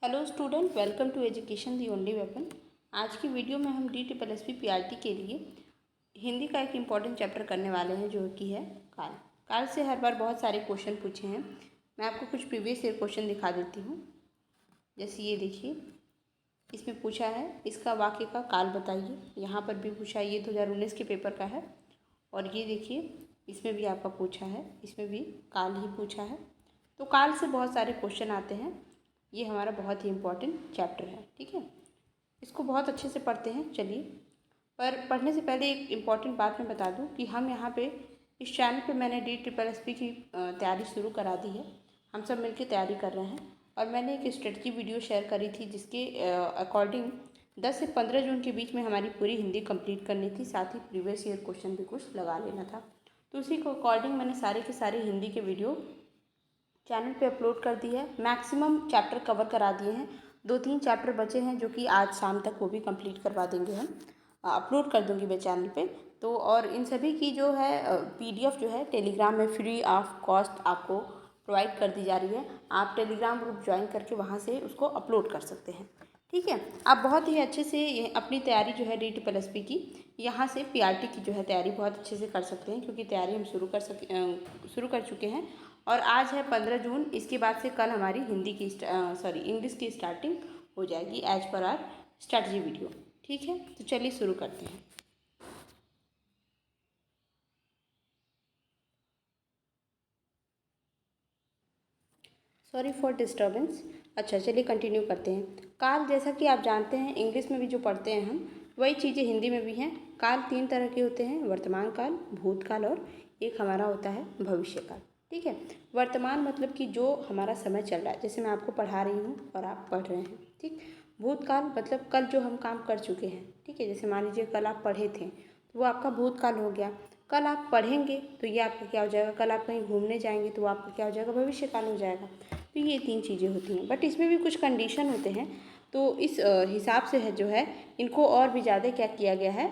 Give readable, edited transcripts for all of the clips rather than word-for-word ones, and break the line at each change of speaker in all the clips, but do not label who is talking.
Hello student, welcome to education the only weapon. आज की video में हम DSSB PRT के लिए हिंदी का एक इम्पॉर्टेंट चैप्टर करने वाले हैं जो कि है काल। काल से हर बार बहुत सारे क्वेश्चन पूछे हैं। मैं आपको कुछ प्रीवियस ईयर क्वेश्चन दिखा देती हूँ। जैसे ये देखिए, इसमें पूछा है इसका वाक्य का काल बताइए। यहाँ पर भी पूछा है, ये 2019 के पेपर का है। और ये देखिए, इसमें भी आपका पूछा है, इसमें भी काल ही पूछा है। तो काल से बहुत सारे क्वेश्चन आते हैं। ये हमारा बहुत ही इम्पोर्टेंट चैप्टर है, ठीक है। इसको बहुत अच्छे से पढ़ते हैं। चलिए, पर पढ़ने से पहले एक इम्पॉर्टेंट बात मैं बता दूं कि हम यहाँ पे इस चैनल पे मैंने DSSB की तैयारी शुरू करा दी है। हम सब मिलकर तैयारी कर रहे हैं। और मैंने एक स्ट्रेटजी वीडियो शेयर करी थी जिसके अकॉर्डिंग 10 से 15 जून के बीच में हमारी पूरी हिंदी कंप्लीट करनी थी। साथ ही प्रीवियस ईयर क्वेश्चन भी कुछ लगा लेना था। तो उसी को अकॉर्डिंग मैंने सारे के सारे हिंदी के वीडियो चैनल पे अपलोड कर दी है। मैक्सिमम चैप्टर कवर करा दिए हैं। 2-3 चैप्टर बचे हैं जो कि आज शाम तक वो भी कंप्लीट करवा देंगे। हम अपलोड कर दूंगी मैं चैनल पे। तो और इन सभी की जो है PDF जो है टेलीग्राम में फ्री ऑफ कॉस्ट आपको प्रोवाइड कर दी जा रही है। आप टेलीग्राम ग्रुप ज्वाइन करके वहाँ से उसको अपलोड कर सकते हैं, ठीक है। आप बहुत ही अच्छे से अपनी तैयारी जो है DSSB की, यहाँ से PRT की जो है तैयारी बहुत अच्छे से कर सकते हैं, क्योंकि तैयारी हम शुरू कर चुके हैं। और आज है 15 जून। इसके बाद से कल हमारी इंग्लिश की स्टार्टिंग हो जाएगी as per are strategy video, ठीक है। तो चलिए शुरू करते हैं। Sorry for disturbance. अच्छा, चलिए कंटिन्यू करते हैं। काल, जैसा कि आप जानते हैं, इंग्लिश में भी जो पढ़ते हैं हम, वही चीज़ें हिंदी में भी हैं। काल 3 तरह के होते हैं: वर्तमान काल, भूतकाल और एक हमारा होता है भविष्य काल, ठीक है। वर्तमान मतलब कि जो हमारा समय चल रहा है, जैसे मैं आपको पढ़ा रही हूँ और आप पढ़ रहे हैं, ठीक। भूतकाल मतलब कल जो हम काम कर चुके हैं, ठीक है। जैसे मान लीजिए कल आप पढ़े थे तो वो आपका भूतकाल हो गया। कल आप पढ़ेंगे तो ये आपका क्या हो जाएगा? कल आप कहीं घूमने जाएंगे तो वो आपका क्या हो जाएगा? भविष्य काल हो जाएगा। तो ये 3 चीज़ें होती हैं, बट इसमें भी कुछ कंडीशन होते हैं। तो इस हिसाब से है जो है, इनको और भी ज़्यादा क्या किया गया है,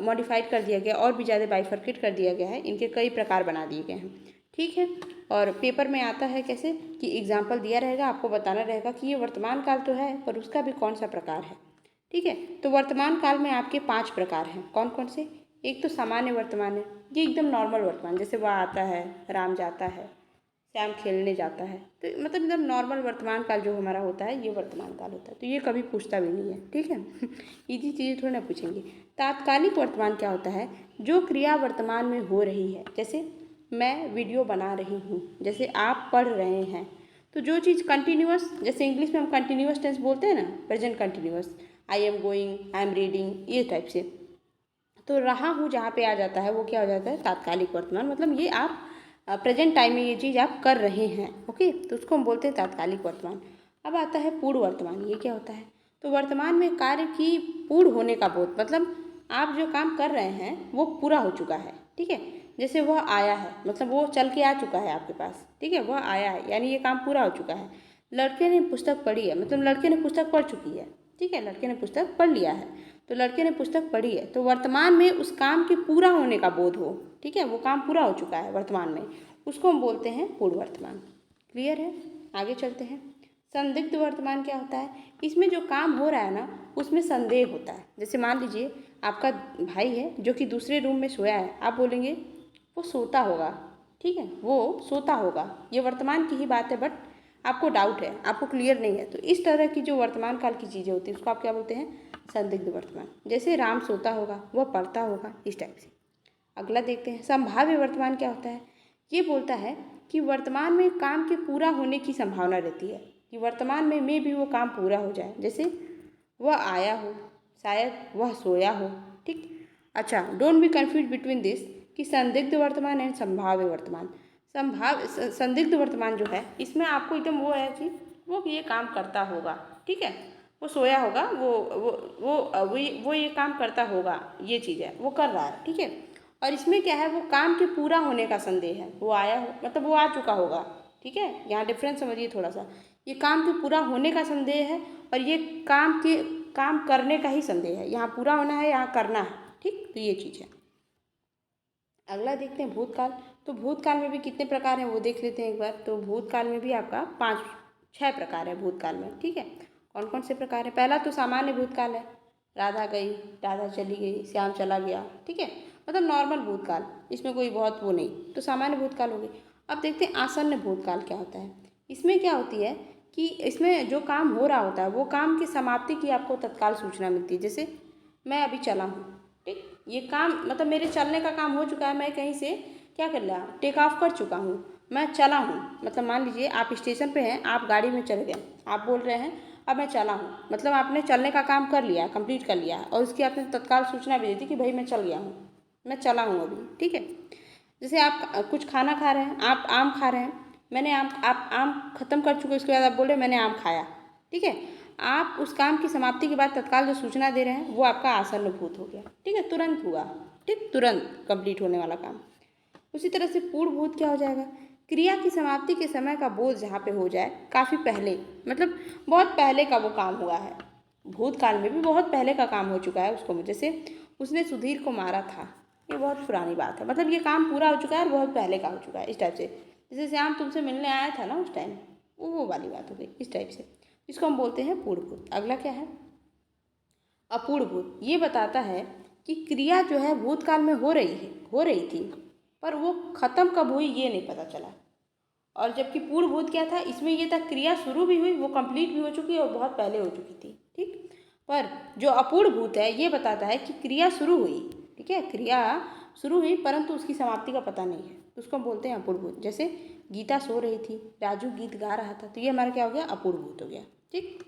मॉडिफाइड कर दिया गया, और भी ज़्यादा बाइफर्केट कर दिया गया है। इनके कई प्रकार बना दिए गए हैं, ठीक है। और पेपर में आता है कैसे कि एग्जाम्पल दिया रहेगा, आपको बताना रहेगा कि ये वर्तमान काल तो है पर उसका भी कौन सा प्रकार है, ठीक है। तो वर्तमान काल में आपके 5 प्रकार हैं। कौन कौन से? एक तो सामान्य वर्तमान है, ये एकदम नॉर्मल वर्तमान, जैसे वह आता है, राम जाता है, श्याम खेलने जाता है। तो मतलब एकदम नॉर्मल वर्तमान काल जो हमारा होता है, ये वर्तमान काल होता है। तो ये कभी पूछता भी नहीं है, ठीक है। इसी चीज़ें थोड़ी ना पूछेंगे। तात्कालिक वर्तमान क्या होता है? जो क्रिया वर्तमान में हो रही है, जैसे मैं वीडियो बना रही हूँ, जैसे आप पढ़ रहे हैं। तो जो चीज़ कंटिन्यूअस, जैसे इंग्लिश में हम कंटिन्यूअस टेंस बोलते हैं ना, present continuous, I am going, I am reading, ये टाइप से। तो रहा हूँ जहाँ पे आ जाता है वो क्या हो जाता है? तात्कालिक वर्तमान। मतलब ये आप प्रेजेंट टाइम में ये चीज़ आप कर रहे हैं, ओके, तो उसको हम बोलते हैं तात्कालिक वर्तमान। अब आता है पूर्ण वर्तमान। ये क्या होता है? तो वर्तमान में कार्य की पूर्ण होने का बोध, मतलब आप जो काम कर रहे हैं वो पूरा हो चुका है, ठीक है। जैसे वह आया है, मतलब वो चल के आ चुका है आपके पास, ठीक है। वह आया है यानी ये काम पूरा हो चुका है। लड़के ने पुस्तक पढ़ी है, मतलब लड़के ने पुस्तक पढ़ चुकी है, ठीक है। लड़के ने पुस्तक पढ़ लिया है, तो लड़के ने पुस्तक पढ़ी है। तो वर्तमान में उस काम के पूरा होने का बोध हो, ठीक है, वो काम पूरा हो चुका है वर्तमान में, उसको हम बोलते हैं पूर्ण वर्तमान। क्लियर है? आगे चलते हैं। संदिग्ध वर्तमान क्या होता है? इसमें जो काम हो रहा है ना, उसमें संदेह होता है। जैसे मान लीजिए आपका भाई है जो कि दूसरे रूम में सोया है, आप बोलेंगे वो सोता होगा, ठीक है, वो सोता होगा। ये वर्तमान की ही बात है, बट आपको डाउट है, आपको क्लियर नहीं है। तो इस तरह की जो वर्तमान काल की चीज़ें होती हैं उसको आप क्या बोलते हैं? संदिग्ध वर्तमान। जैसे राम सोता होगा, वह पढ़ता होगा, इस टाइप से। अगला देखते हैं, संभाव्य वर्तमान क्या होता है? ये बोलता है कि वर्तमान में काम के पूरा होने की संभावना रहती है, कि वर्तमान में भी वो काम पूरा हो जाए। जैसे वह आया हो, शायद वह सोया हो, ठीक। अच्छा, don't be confuse between this, कि संदिग्ध वर्तमान एंड संभाव्य वर्तमान। संदिग्ध वर्तमान जो है, इसमें आपको एकदम वो है कि वो ये काम करता होगा, ठीक है। वो सोया होगा, वो ये काम करता होगा, ये चीज़ है, वो कर रहा है, ठीक है। और इसमें क्या है? वो काम के पूरा होने का संदेह है। वो आया हो मतलब वो आ चुका होगा, ठीक है। यहाँ डिफरेंस समझिए थोड़ा सा। ये काम के पूरा होने का संदेह है और ये काम करने का ही संदेह है। यहाँ पूरा होना है, यहाँ करना है, ठीक। तो ये चीज़ है। अगला देखते हैं भूतकाल। तो भूतकाल में भी कितने प्रकार हैं वो देख लेते हैं एक बार। तो भूतकाल में भी आपका 5 6 प्रकार है भूतकाल में, ठीक है। कौन कौन से प्रकार है? पहला तो सामान्य भूतकाल है, राधा गई, राधा चली गई, श्याम चला गया, ठीक है, मतलब नॉर्मल भूतकाल, इसमें कोई बहुत वो नहीं, तो सामान्य भूतकाल हो गई। अब देखते हैं आसन्न भूतकाल क्या होता है। इसमें क्या होती है कि इसमें जो काम हो रहा होता है वो काम की समाप्ति की आपको तत्काल सूचना मिलती है। जैसे मैं अभी चला हूँ, ठीक, ये काम मतलब मेरे चलने का काम हो चुका है, मैं कहीं से क्या कर लिया, टेक ऑफ कर चुका हूँ, मैं चला हूँ। मतलब मान लीजिए आप स्टेशन पे हैं, आप गाड़ी में चले गए, आप बोल रहे हैं अब मैं चला हूँ, मतलब आपने चलने का काम कर लिया, कंप्लीट कर लिया, और उसकी आपने तत्काल सूचना भी दी थी कि भाई मैं चल गया हूँ, मैं चला हूँ अभी, ठीक है। जैसे आप कुछ खाना खा रहे हैं, आप आम खा रहे हैं, मैंने आप आम खत्म कर चुके, उसके बाद आप बोल रहे हैं मैंने आम खाया, ठीक है। आप उस काम की समाप्ति के बाद तत्काल जो सूचना दे रहे हैं वो आपका आसन्न भूत हो गया, ठीक है, तुरंत हुआ, ठीक, तुरंत कंप्लीट होने वाला काम। उसी तरह से पूर्ण भूत क्या हो जाएगा? क्रिया की समाप्ति के समय का बोध जहाँ पे हो जाए, काफ़ी पहले, मतलब बहुत पहले का वो काम हुआ है, भूतकाल में भी बहुत पहले का काम हो चुका है उसको, जैसे उसने सुधीर को मारा था, ये बहुत पुरानी बात है, मतलब ये काम पूरा हो चुका है और बहुत पहले का हो चुका है, इस टाइप से। जैसे श्याम तुमसे मिलने आया था ना उस टाइम, वो वाली बात हो गई, इस टाइप से, जिसको हम बोलते हैं पूर्ण भूत। अगला क्या है? अपूर्ण भूत। ये बताता है कि क्रिया जो है भूतकाल में हो रही थी, पर वो खत्म कब हुई ये नहीं पता चला। और जबकि पूर्ण भूत क्या था, इसमें ये था क्रिया शुरू भी हुई, वो कंप्लीट भी हो चुकी और बहुत पहले हो चुकी थी, ठीक। पर जो अपूर्ण भूत है ये बताता है कि क्रिया शुरू हुई, ठीक है, क्रिया शुरू हुई परंतु उसकी समाप्ति का पता नहीं है, तो उसको हम बोलते हैं अपूर्ण भूत। जैसे गीता सो रही थी, राजू गीत गा रहा था, तो ये हमारा क्या हो गया? अपूर्ण भूत हो गया, ठीक।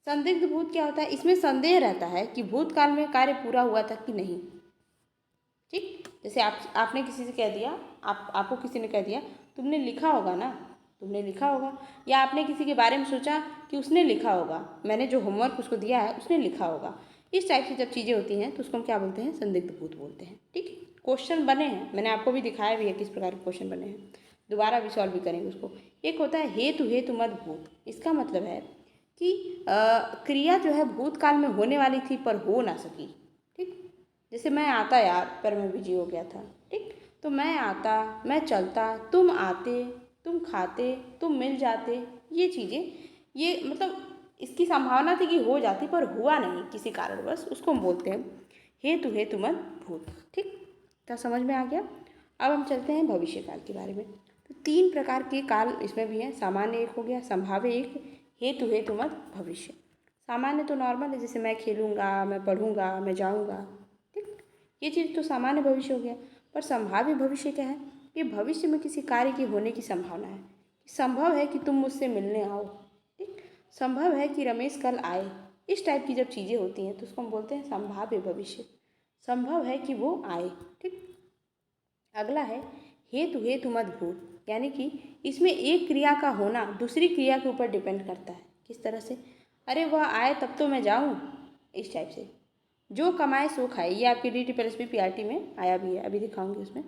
संदिग्ध भूत क्या होता है? इसमें संदेह रहता है कि भूतकाल में कार्य पूरा हुआ था कि नहीं, ठीक। जैसे आपने किसी से कह दिया, आपको किसी ने कह दिया तुमने लिखा होगा ना, तुमने लिखा होगा, या आपने किसी के बारे में सोचा कि उसने लिखा होगा, मैंने जो होमवर्क उसको दिया है उसने लिखा होगा, इस टाइप की जब चीज़ें होती हैं तो उसको हम क्या बोलते हैं? संदिग्ध भूत बोलते हैं, ठीक। क्वेश्चन बने हैं, मैंने आपको भी दिखाया भी है किस प्रकार के क्वेश्चन बने हैं, दोबारा भी सॉल्व भी करेंगे उसको। एक होता है हेतु हेतु मत भूत। इसका मतलब है कि क्रिया जो है भूतकाल में होने वाली थी पर हो ना सकी, ठीक। जैसे मैं आता यार पर मैं बिजी हो गया था, ठीक, तो मैं आता, मैं चलता, तुम आते, तुम खाते, तुम मिल जाते, ये चीज़ें, ये मतलब इसकी संभावना थी कि हो जाती पर हुआ नहीं किसी कारणवश, उसको हम बोलते हैं हेतु हेतु मत भूत, ठीक। क्या समझ में आ गया? अब हम चलते हैं भविष्य काल के बारे में। तो 3 प्रकार के काल इसमें भी हैं, सामान्य एक हो गया, संभाव्य एक, हेतु हेतु मत भविष्य। सामान्य तो नॉर्मल है, जैसे मैं खेलूँगा, मैं पढ़ूँगा, मैं जाऊँगा, ठीक, ये चीज़ तो सामान्य भविष्य हो गया। पर संभाव्य भविष्य क्या है? कि भविष्य में किसी कार्य की होने की संभावना है, संभव है कि तुम मुझसे मिलने आओ, ठीक, संभव है कि रमेश कल आए, इस टाइप की जब चीज़ें होती हैं तो उसको हम बोलते हैं संभाव्य भविष्य, संभव है कि वो आए, ठीक। अगला है हेतु हेतु मत भूत, यानी कि इसमें एक क्रिया का होना दूसरी क्रिया के ऊपर डिपेंड करता है। किस तरह से? अरे वह आए तब तो मैं जाऊँ, इस टाइप से। जो कमाए सो खाए, ये आपकी D T plus B P R T में आया भी है, अभी दिखाऊंगी उसमें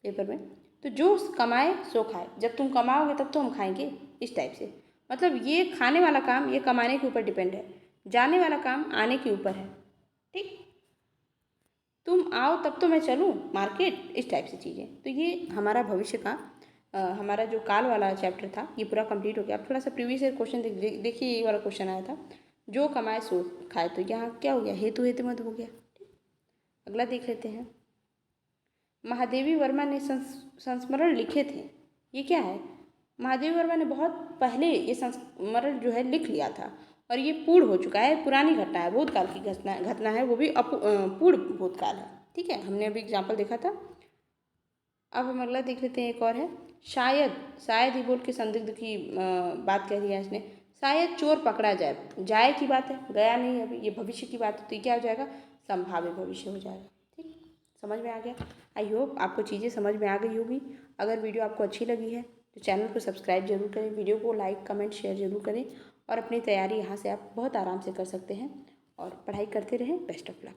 पेपर में। तो जो कमाए सो खाए, जब तुम कमाओगे तब तो हम खाएंगे, इस टाइप से। मतलब ये खाने वाला काम ये कमाने के ऊपर डिपेंड है, जाने वाला काम आने के ऊपर है, ठीक। तुम आओ तब तो मैं चलूँ मार्केट, इस टाइप से चीज़ें। तो ये हमारा भविष्य का हमारा जो काल वाला चैप्टर था ये पूरा कंप्लीट हो गया। अब थोड़ा सा प्रीवियस ईयर क्वेश्चन देखिए, ये वाला क्वेश्चन आया था, जो कमाए सो खाए, तो यहाँ क्या हो गया? हेतु हेतु मत हो गया, ठीक। अगला देख लेते हैं। महादेवी वर्मा ने संस्मरण लिखे थे, ये क्या है? महादेवी वर्मा ने बहुत पहले ये संस्मरण जो है लिख लिया था और ये पूर्ण हो चुका है, पुरानी घटना है, भूतकाल की घटना है, वो भी पूर्ण भूतकाल है, ठीक है। हमने अभी एग्जाम्पल देखा था। अब हम अगला देख लेते हैं, एक और है शायद, शायद ही बोल के संदिग्ध की बात कह रही है इसने, शायद चोर पकड़ा जाए, जाए की बात है, गया नहीं अभी, ये भविष्य की बात है, तो ये क्या हो जाएगा? संभाव्य भविष्य हो जाएगा, ठीक। समझ में आ गया? आई होप आपको चीज़ें समझ में आ गई होगी। अगर वीडियो आपको अच्छी लगी है तो चैनल को सब्सक्राइब जरूर करें, वीडियो को लाइक कमेंट शेयर जरूर करें, और अपनी तैयारी यहाँ से आप बहुत आराम से कर सकते हैं, और पढ़ाई करते रहें। Best of luck.